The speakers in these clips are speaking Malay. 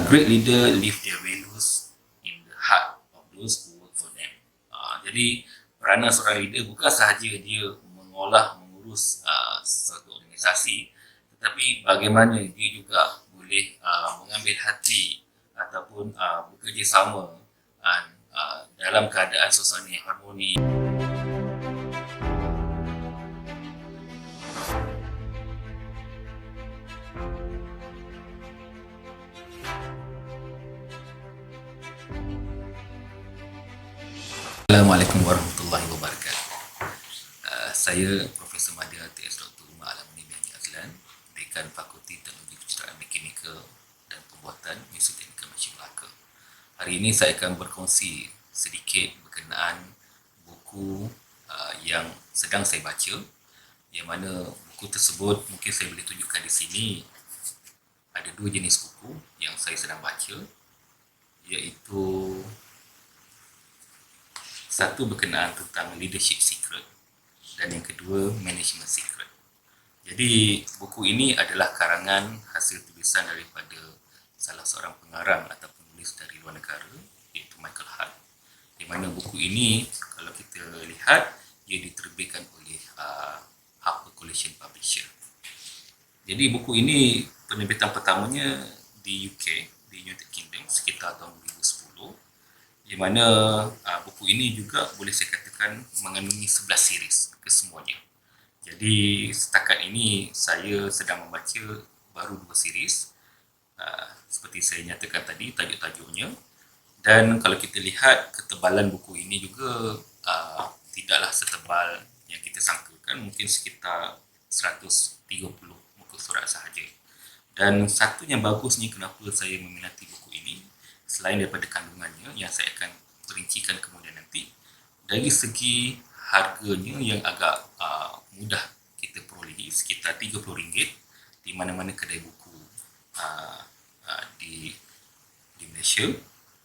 great leader leave their values in the heart of those who work for them. Jadi peranan seorang leader bukan sahaja dia mengurus suatu organisasi, tetapi bagaimana dia juga boleh mengambil hati ataupun bekerjasama dalam keadaan suasana yang harmoni. Assalamualaikum warahmatullahi wabarakatuh. Saya Profesor Madya T.S. Dr. Umar Alamuni Bianji Azlan, Dekan Fakulti Teknologi Kejuruteraan Mekanikal dan Pembuatan Universiti Teknikal Malaysia Melaka. Hari ini saya akan berkongsi sedikit berkenaan buku yang sedang saya baca, yang mana buku tersebut mungkin saya boleh tunjukkan di sini. Ada dua jenis buku yang saya sedang baca, iaitu satu berkenaan tentang leadership secret dan yang kedua management secret. Jadi buku ini adalah karangan hasil tulisan daripada salah seorang pengarang atau penulis dari luar negara, iaitu Michael Hart. Di mana buku ini kalau kita lihat ia diterbitkan oleh HarperCollins Publisher. Jadi buku ini penerbitan pertamanya di UK, di United Kingdom sekitar tahun 2010. Di mana buku ini juga boleh saya katakan mengandungi 11 series kesemuanya. Jadi setakat ini saya sedang membaca baru 2 series. Seperti saya nyatakan tadi, tajuk-tajuknya. Dan kalau kita lihat ketebalan buku ini juga tidaklah setebal yang kita sangkakan, mungkin sekitar 130 muka surat sahaja. Dan satunya bagusnya kenapa saya meminati buku ini, selain daripada kandungannya yang saya akan perincikan kemudian nanti, dari segi harganya yang agak mudah kita perolehi, sekitar RM30 di mana-mana kedai buku di Malaysia.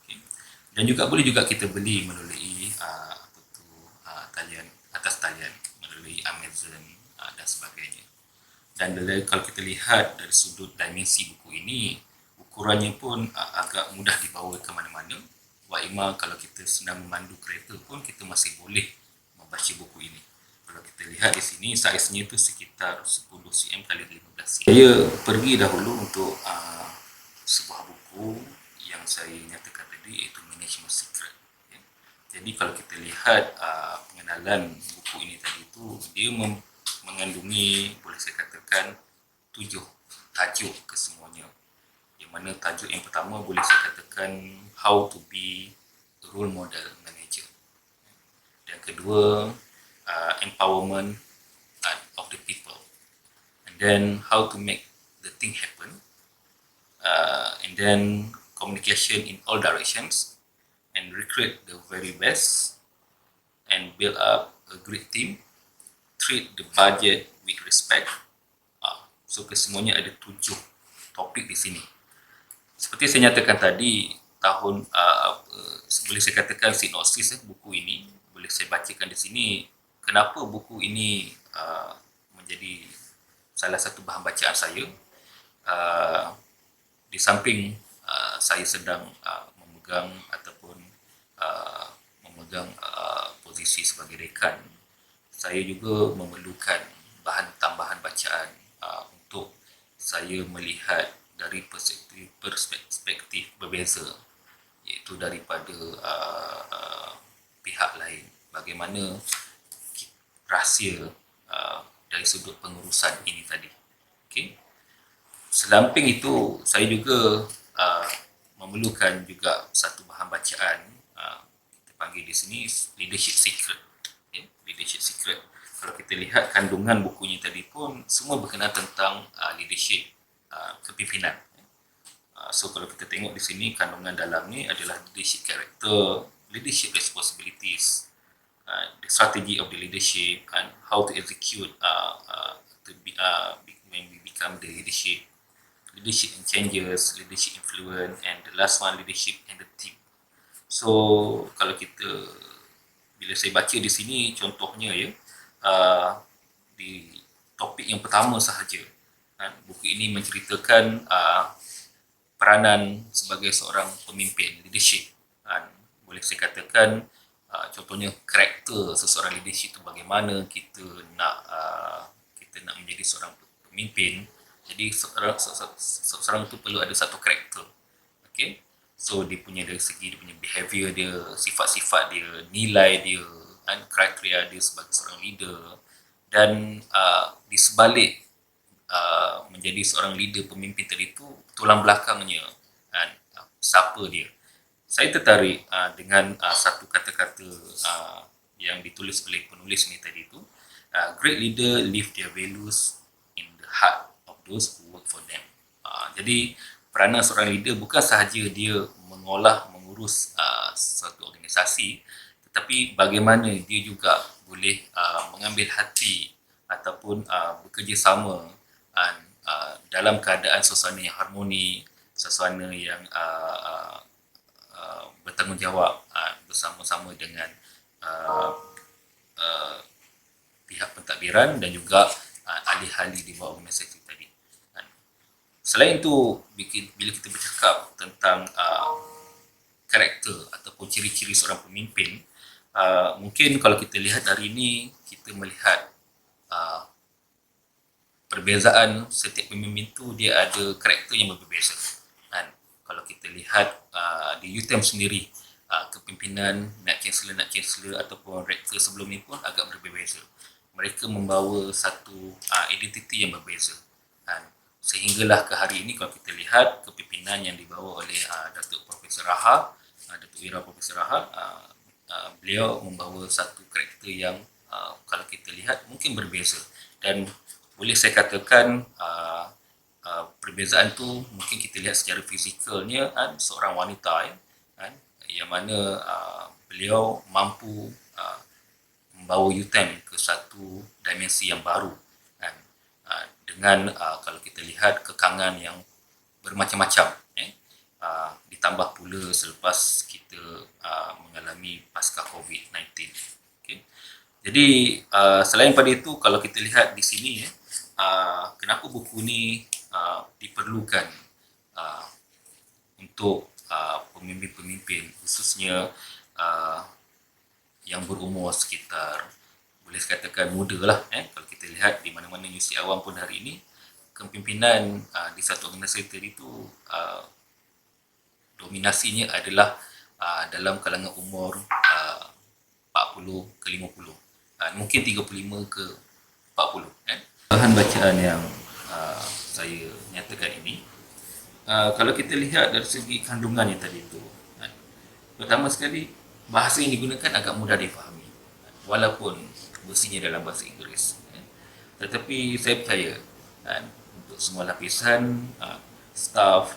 Okay. Dan juga boleh juga kita beli melalui talian melalui Amazon dan sebagainya. Dan kalau kita lihat dari sudut dimensi buku ini, ukurannya pun agak mudah dibawa ke mana-mana. Wa'ima kalau kita sedang memandu kereta pun kita masih boleh membaca buku ini. Kalau kita lihat di sini, saiznya itu sekitar 10 cm x 15 cm. Saya pergi dahulu untuk sebuah buku yang saya nyatakan tadi, iaitu Management Secret. Ya. Jadi kalau kita lihat pengenalan buku ini tadi itu, dia mengandungi, boleh saya katakan, 7 tajuk kesemuanya. Yang mana tajuk yang pertama boleh saya katakan how to be a role model manager. Dan kedua, empowerment of the people. And then how to make the thing happen. And then communication in all directions and recruit the very best and build up a great team. Treat the budget with respect. So kesemuanya ada 7 topik di sini. Seperti saya nyatakan tadi, boleh saya katakan sinopsis buku ini, boleh saya bacakan di sini. Kenapa buku ini menjadi salah satu bahan bacaan saya? Di samping saya sedang memegang posisi sebagai dekan, saya juga memerlukan bahan tambahan bacaan untuk saya melihat dari perspektif berbeza, iaitu daripada pihak lain, bagaimana rahsia dari sudut pengurusan ini tadi. Okay. Selamping itu, saya juga memerlukan juga satu bahan bacaan, kita panggil di sini leadership secret. Okay. Leadership secret. Kalau kita lihat kandungan bukunya tadi pun semua berkenaan tentang leadership, kepimpinan. So kalau kita tengok di sini, kandungan dalam ni adalah leadership character, leadership responsibilities, the strategy of the leadership, and how to execute when we become the leadership and changes, leadership influence, and the last one, leadership and the team. So kalau kita, bila saya baca di sini, contohnya ya, di topik yang pertama sahaja, buku ini menceritakan peranan sebagai seorang pemimpin, leadership. Boleh saya katakan contohnya karakter seseorang leadership itu bagaimana kita nak menjadi seorang pemimpin. Jadi seseorang itu perlu ada satu karakter. Okay? So dia punya dari segi dia punya behavior dia, sifat-sifat dia, nilai dia, kriteria dia sebagai seorang leader, dan di sebalik menjadi seorang leader pemimpin tadi itu, tulang belakangnya siapa dia. Saya tertarik dengan satu kata-kata yang ditulis oleh penulis ni tadi itu, great leader leave their values in the heart of those who work for them. Jadi peranan seorang leader bukan sahaja dia mengurus suatu organisasi, tetapi bagaimana dia juga boleh mengambil hati ataupun bekerjasama dalam keadaan suasana yang harmoni, suasana yang bertanggungjawab bersama-sama dengan pihak pentadbiran dan juga ahli-ahli di bawah organisasi tadi. Selain itu, bila kita bercakap tentang karakter ataupun ciri-ciri seorang pemimpin, mungkin kalau kita lihat hari ini, kita melihat perbezaan setiap pemimpin tu dia ada karakter yang berbeza. Kalau kita lihat di UTM sendiri, kepimpinan Nak Chancellor ataupun rektor sebelum ni pun agak berbeza. Mereka membawa satu identiti yang berbeza. Sehinggalah ke hari ini kalau kita lihat kepimpinan yang dibawa oleh Datuk Profesor Raha, Datuk Ira Profesor Raha, beliau membawa satu karakter yang kalau kita lihat mungkin berbeza, dan boleh saya katakan perbezaan tu mungkin kita lihat secara fizikalnya, seorang wanita yang mana beliau mampu membawa UTM ke satu dimensi yang baru dengan kalau kita lihat kekangan yang bermacam-macam, ditambah pula selepas kita mengalami pasca COVID-19. Okay. Jadi selain pada itu, kalau kita lihat di sini, kenapa buku ni diperlukan untuk pemimpin-pemimpin, khususnya yang berumur sekitar, boleh katakan muda lah. Kalau kita lihat di mana-mana universiti awam pun hari ini, kepimpinan di satu organisasi itu dominasinya adalah dalam kalangan umur 40 ke 50, mungkin 35 ke 40. Bahan bacaan yang saya nyatakan ini, kalau kita lihat dari segi kandungannya tadi itu, pertama sekali bahasa yang digunakan agak mudah difahami walaupun versinya dalam bahasa Inggeris, tetapi saya percaya untuk semua lapisan staf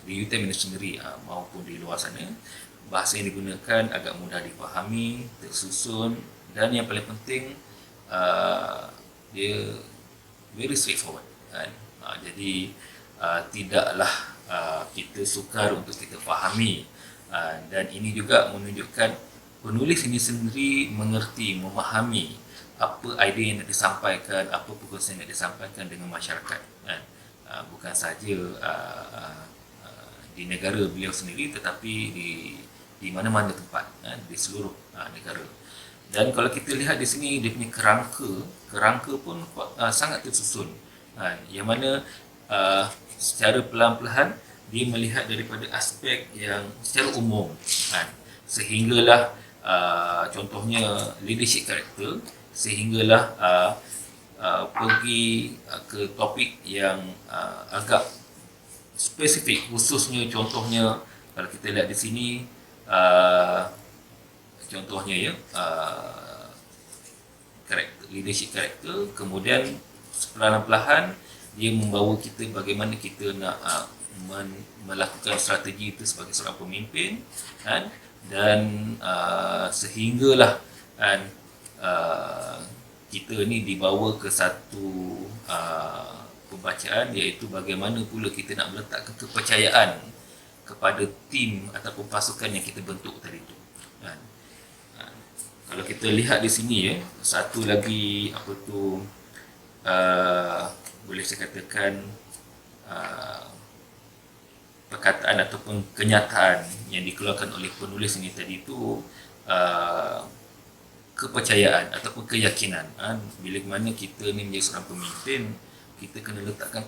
di UTM ini sendiri maupun di luar sana, bahasa yang digunakan agak mudah difahami, tersusun, dan yang paling penting dia very straightforward. Jadi tidaklah kita sukar untuk kita fahami, dan ini juga menunjukkan penulis ini sendiri mengerti, memahami apa idea yang nak disampaikan, apa perkongsian yang nak disampaikan dengan masyarakat. Bukan saja di negara beliau sendiri, tetapi di mana-mana tempat, di seluruh negara. Dan kalau kita lihat di sini, dia punya kerangka pun sangat tersusun, yang mana secara pelan-pelan dia melihat daripada aspek yang secara umum, sehinggalah contohnya leadership character, sehinggalah pergi ke topik yang agak spesifik, khususnya contohnya kalau kita lihat di sini, contohnya leadership character, kemudian perlahan-lahan dia membawa kita bagaimana kita nak melakukan strategi itu sebagai seorang pemimpin, dan sehinggalah kita ni dibawa ke satu pembacaan, iaitu bagaimana pula kita nak meletakkan kepercayaan kepada tim ataupun pasukan yang kita bentuk tadi itu. Kalau kita lihat di sini, satu lagi boleh saya katakan perkataan ataupun kenyataan yang dikeluarkan oleh penulis ini tadi itu kepercayaan ataupun keyakinan. Bila mana kita ni menjadi seorang pemimpin, kita kena letakkan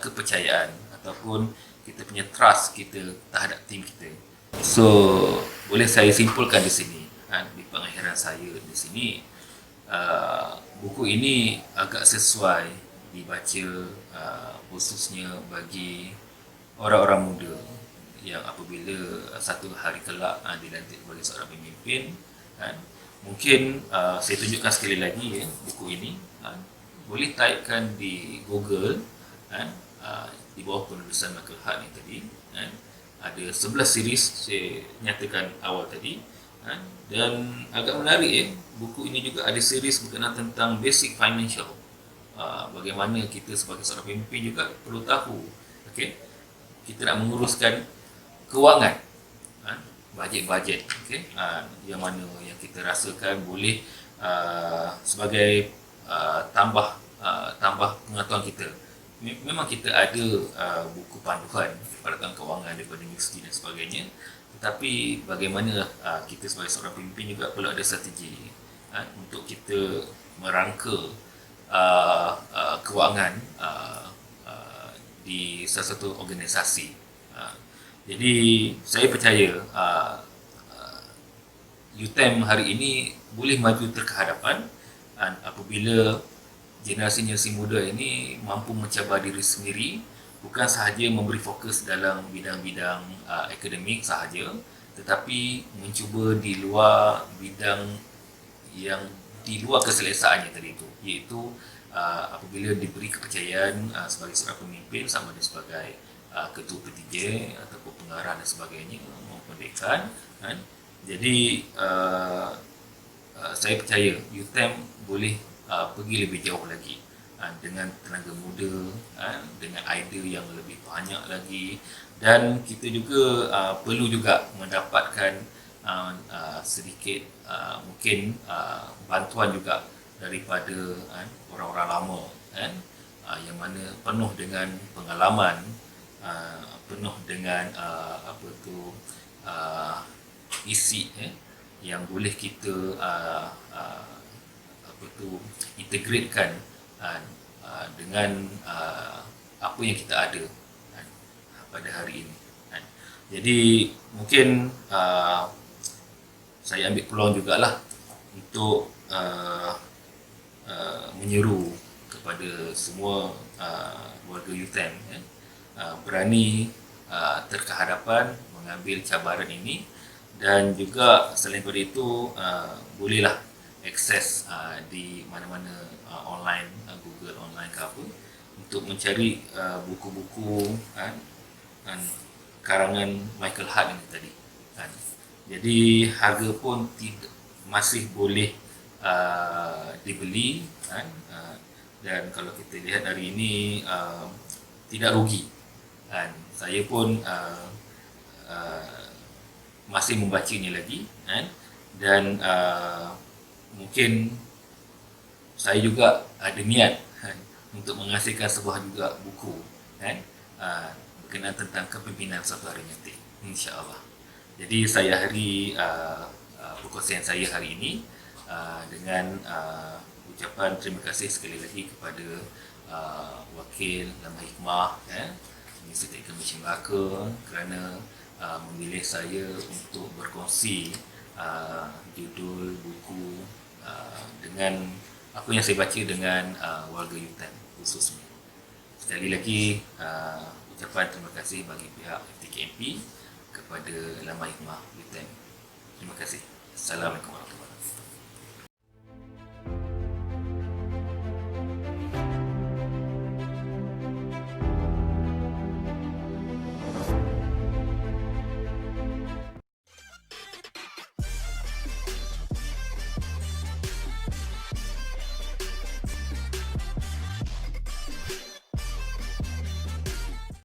kepercayaan ataupun kita punya trust kita terhadap tim kita. So, boleh saya simpulkan di sini, di pengakhiran saya di sini, buku ini agak sesuai dibaca khususnya bagi orang-orang muda yang apabila satu hari kelak dilantik sebagai seorang pemimpin, mungkin saya tunjukkan sekali lagi buku ini, boleh typekan di Google, di bawah penulisan Michael Hart ni tadi, ada 11 series saya nyatakan awal tadi, dan agak menarik buku ini juga ada series berkenaan tentang basic financial, bagaimana kita sebagai seorang pemimpin juga perlu tahu, kita nak menguruskan kewangan, bajet-bajet, yang mana yang kita rasakan boleh sebagai tambah pengetahuan kita. Memang kita ada buku panduan peralatan kewangan daripada universiti dan sebagainya, tetapi bagaimana kita sebagai seorang pemimpin juga perlu ada strategi untuk kita merangka kewangan di salah satu organisasi. Jadi saya percaya UTM hari ini boleh maju terkehadapan apabila generasi muda ini mampu mencabar diri sendiri, bukan sahaja memberi fokus dalam bidang-bidang akademik sahaja, tetapi mencuba di luar bidang yang di luar keselesaannya tadi itu, iaitu apabila diberi kepercayaan sebagai seorang pemimpin, sama ada sebagai ketua P3 ataupun pengarah dan sebagainya maupun dekan, jadi saya percaya UTM boleh pergi lebih jauh lagi dengan tenaga muda, dengan idea yang lebih banyak lagi, dan kita juga perlu juga mendapatkan sedikit mungkin bantuan juga daripada orang-orang lama, yang mana penuh dengan pengalaman, penuh dengan isi yang boleh kita integratekan dengan apa yang kita ada pada hari ini. Jadi mungkin saya ambil peluang jugalah untuk menyeru kepada semua warga UTM berani terkehadapan mengambil cabaran ini, dan juga selain daripada itu bolehlah akses di mana-mana online, Google online ke apa, untuk mencari buku-buku karangan Michael Hart ini tadi. Jadi harga pun masih boleh dibeli, dan kalau kita lihat hari ini tidak rugi. Saya pun masih membacanya lagi, dan mungkin saya juga ada niat untuk menghasilkan sebuah juga buku berkenaan tentang kepimpinan suatu hari nanti, insya-Allah. Jadi saya akhiri perkongsian saya hari ini dengan ucapan terima kasih sekali lagi kepada Wakil Lama Hikmah Universiti Teknik Malaysia Melaka kerana memilih saya untuk berkongsi judul buku dengan apa yang saya baca dengan warga UTM khususnya. Sekali lagi ucapan terima kasih bagi pihak FTKMP kepada Lama Hikmah UTM. Terima kasih. Assalamualaikum warahmatullahi wabarakatuh.